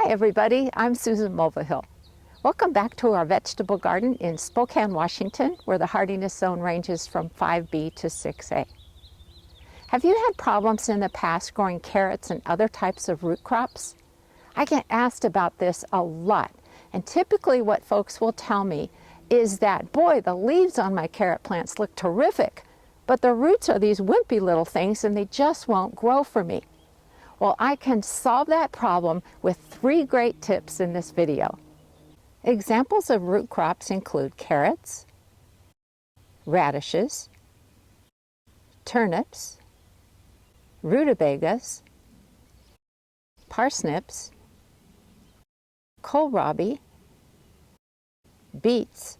Hi everybody, I'm Susan Mulvihill. Welcome back to our vegetable garden in Spokane, Washington, where the hardiness zone ranges from 5B to 6A. Have you had problems in the past growing carrots and other types of root crops? I get asked about this a lot, and typically what folks will tell me is that, boy, the leaves on my carrot plants look terrific, but the roots are these wimpy little things and they just won't grow for me. Well, I can solve that problem with 3 great tips in this video. Examples of root crops include carrots, radishes, turnips, rutabagas, parsnips, kohlrabi, beets,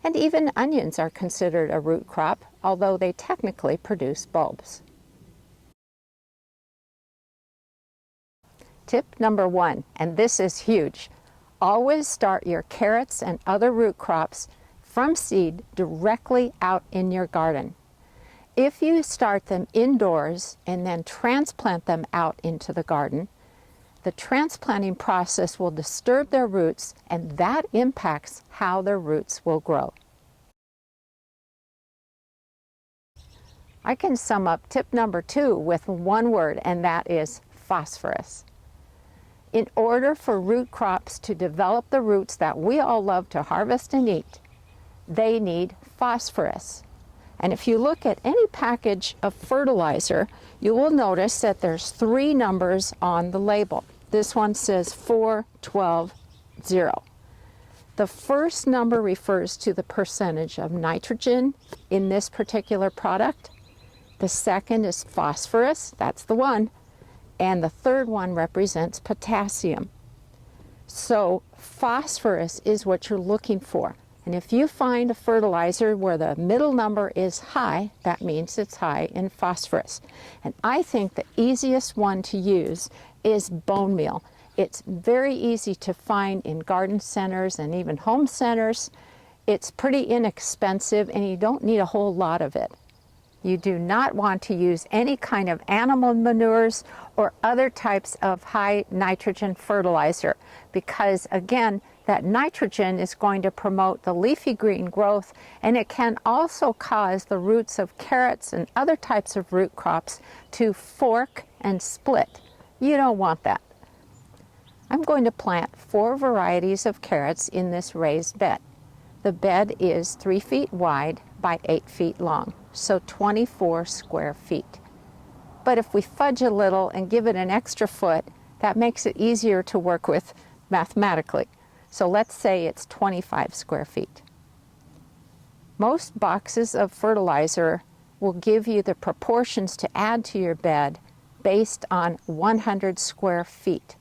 and even onions are considered a root crop, although they technically produce bulbs. Tip number 1, and this is huge. Always start your carrots and other root crops from seed directly out in your garden. If you start them indoors and then transplant them out into the garden, the transplanting process will disturb their roots, and that impacts how their roots will grow. I can sum up tip number 2 with one word, and that is phosphorus. In order for root crops to develop the roots that we all love to harvest and eat, they need phosphorus. And if you look at any package of fertilizer, you will notice that there's 3 numbers on the label. This one says 4-12-0. The first number refers to the percentage of nitrogen in this particular product. The second is phosphorus, that's the one. And the third one represents potassium. So phosphorus is what you're looking for. And if you find a fertilizer where the middle number is high, that means it's high in phosphorus. And I think the easiest one to use is bone meal. It's very easy to find in garden centers and even home centers. It's pretty inexpensive and you don't need a whole lot of it. You do not want to use any kind of animal manures or other types of high nitrogen fertilizer because, again, that nitrogen is going to promote the leafy green growth, and it can also cause the roots of carrots and other types of root crops to fork and split. You don't want that. I'm going to plant 4 varieties of carrots in this raised bed. The bed is 3 feet wide by 8 feet long, so 24 square feet. But if we fudge a little and give it an extra foot, that makes it easier to work with mathematically. So let's say it's 25 square feet. Most boxes of fertilizer will give you the proportions to add to your bed based on 100 square feet.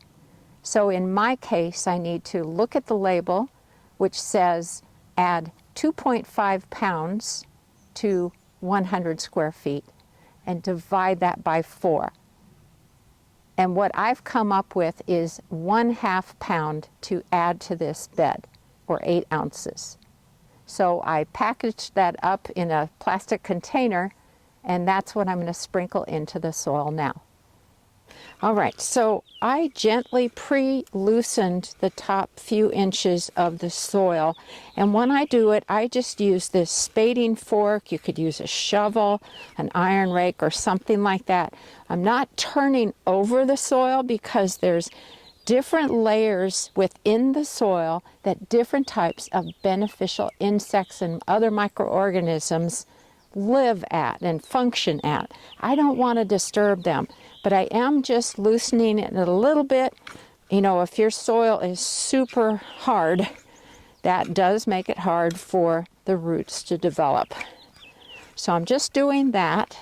So in my case, I need to look at the label, which says add 2.5 pounds to 100 square feet and divide that by 4. And what I've come up with is 1/2 pound to add to this bed, or 8 ounces. So I packaged that up in a plastic container, and that's what I'm going to sprinkle into the soil now. All right, so I gently pre-loosened the top few inches of the soil, and when I do it, I just use this spading fork. You could use a shovel, an iron rake, or something like that. I'm not turning over the soil because there's different layers within the soil that different types of beneficial insects and other microorganisms live at and function at. I don't want to disturb them, but I am just loosening it a little bit. You know, if your soil is super hard, that does make it hard for the roots to develop. So I'm just doing that.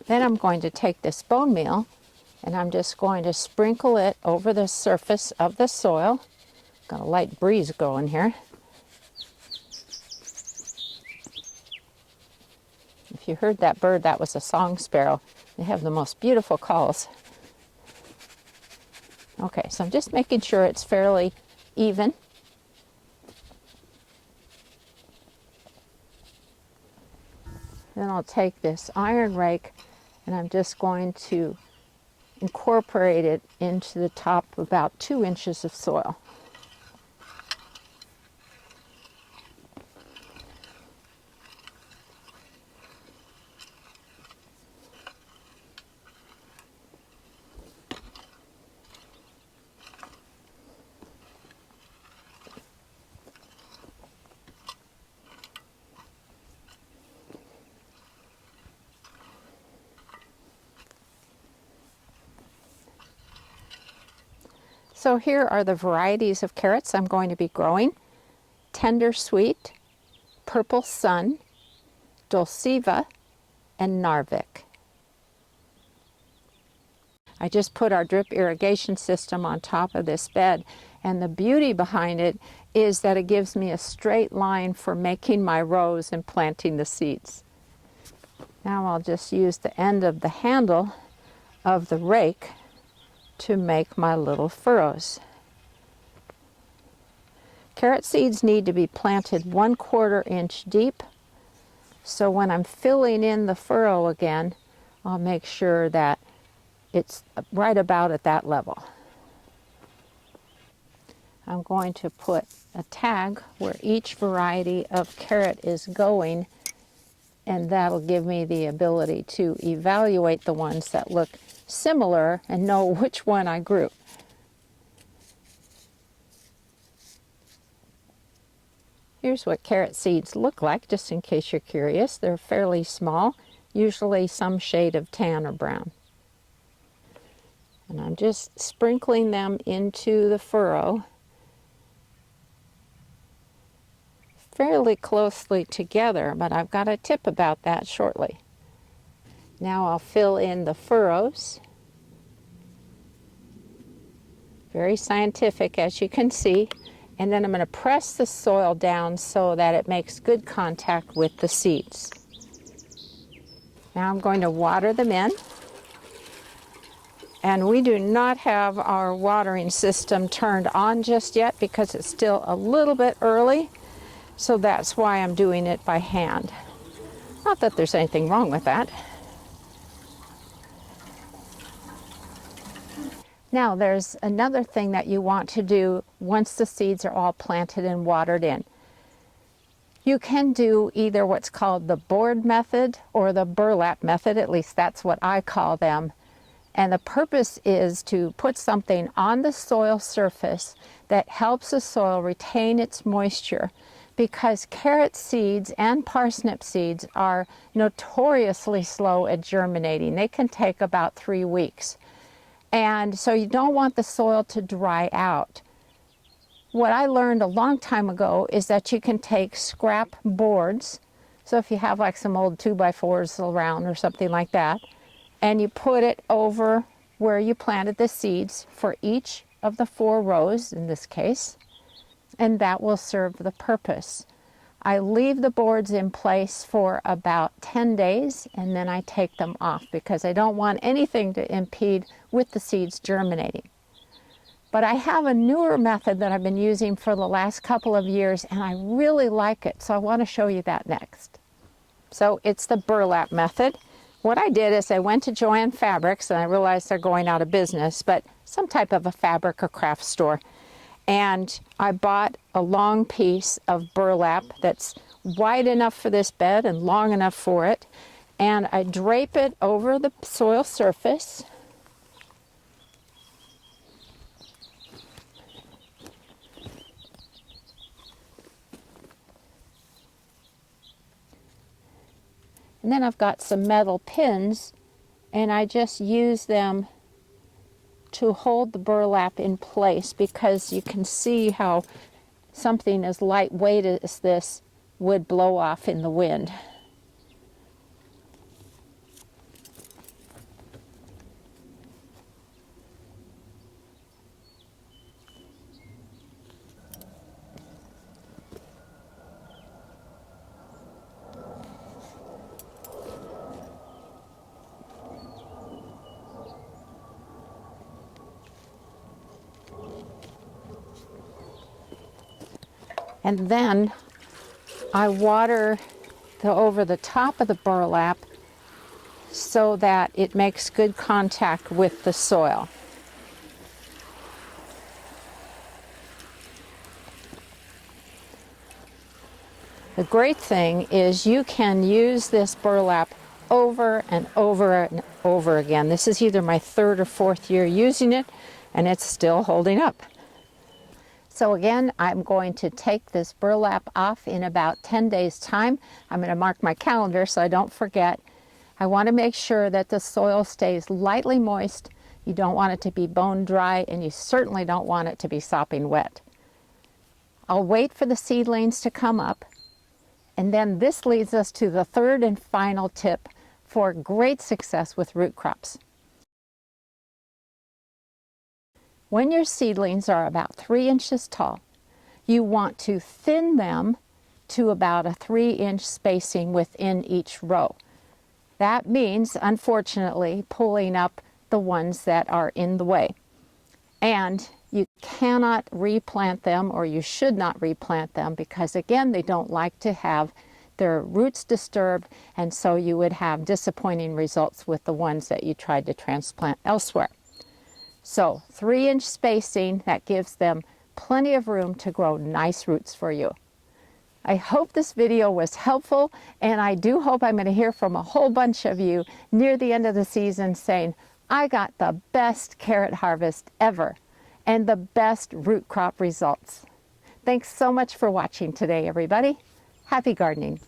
Then I'm going to take this bone meal and I'm just going to sprinkle it over the surface of the soil. Got a light breeze going here. If you heard that bird, that was a song sparrow. They have the most beautiful calls. Okay, so I'm just making sure it's fairly even. Then I'll take this iron rake And I'm just going to incorporate it into the top about 2 inches of soil. So here are the varieties of carrots I'm going to be growing. Tender Sweet, Purple Sun, Dulciva, and Narvik. I just put our drip irrigation system on top of this bed, and the beauty behind it is that it gives me a straight line for making my rows and planting the seeds. Now I'll just use the end of the handle of the rake to make my little furrows. Carrot seeds need to be planted 1/4 inch deep, so when I'm filling in the furrow again, I'll make sure that it's right about at that level. I'm going to put a tag where each variety of carrot is going, and that'll give me the ability to evaluate the ones that look similar and know which one I grew. Here's what carrot seeds look like, just in case you're curious. They're fairly small, usually some shade of tan or brown. And I'm just sprinkling them into the furrow fairly closely together, but I've got a tip about that shortly. Now I'll fill in the furrows. Very scientific, as you can see. And then I'm going to press the soil down so that it makes good contact with the seeds. Now I'm going to water them in. And we do not have our watering system turned on just yet because it's still a little bit early. So that's why I'm doing it by hand. Not that there's anything wrong with that. Now there's another thing that you want to do once the seeds are all planted and watered in. You can do either what's called the board method or the burlap method, at least that's what I call them. And the purpose is to put something on the soil surface that helps the soil retain its moisture, because carrot seeds and parsnip seeds are notoriously slow at germinating. They can take about 3 weeks. And so you don't want the soil to dry out. What I learned a long time ago is that you can take scrap boards. So if you have like some old 2x4s around or something like that, and you put it over where you planted the seeds for each of the 4 rows in this case, and that will serve the purpose. I leave the boards in place for about 10 days and then I take them off because I don't want anything to impede with the seeds germinating. But I have a newer method that I've been using for the last couple of years and I really like it, so I want to show you that next. So it's the burlap method. What I did is I went to Joann Fabrics, and I realized they're going out of business, but some type of a fabric or craft store. And I bought a long piece of burlap that's wide enough for this bed and long enough for it. And I drape it over the soil surface. And then I've got some metal pins, and I just use them to hold the burlap in place, because you can see how something as lightweight as this would blow off in the wind. And then I water over the top of the burlap so that it makes good contact with the soil. The great thing is you can use this burlap over and over and over again. This is either my 3rd or 4th year using it, and it's still holding up. So again, I'm going to take this burlap off in about 10 days' time. I'm going to mark my calendar so I don't forget. I want to make sure that the soil stays lightly moist. You don't want it to be bone dry, and you certainly don't want it to be sopping wet. I'll wait for the seedlings to come up. And then this leads us to the 3rd and final tip for great success with root crops. When your seedlings are about 3 inches tall, you want to thin them to about a 3-inch spacing within each row. That means, unfortunately, pulling up the ones that are in the way. And you cannot replant them, or you should not replant them, because again, they don't like to have their roots disturbed, and so you would have disappointing results with the ones that you tried to transplant elsewhere. So 3-inch spacing, that gives them plenty of room to grow nice roots for you. I hope this video was helpful, and I do hope I'm going to hear from a whole bunch of you near the end of the season saying, I got the best carrot harvest ever and the best root crop results. Thanks so much for watching today, everybody. Happy gardening.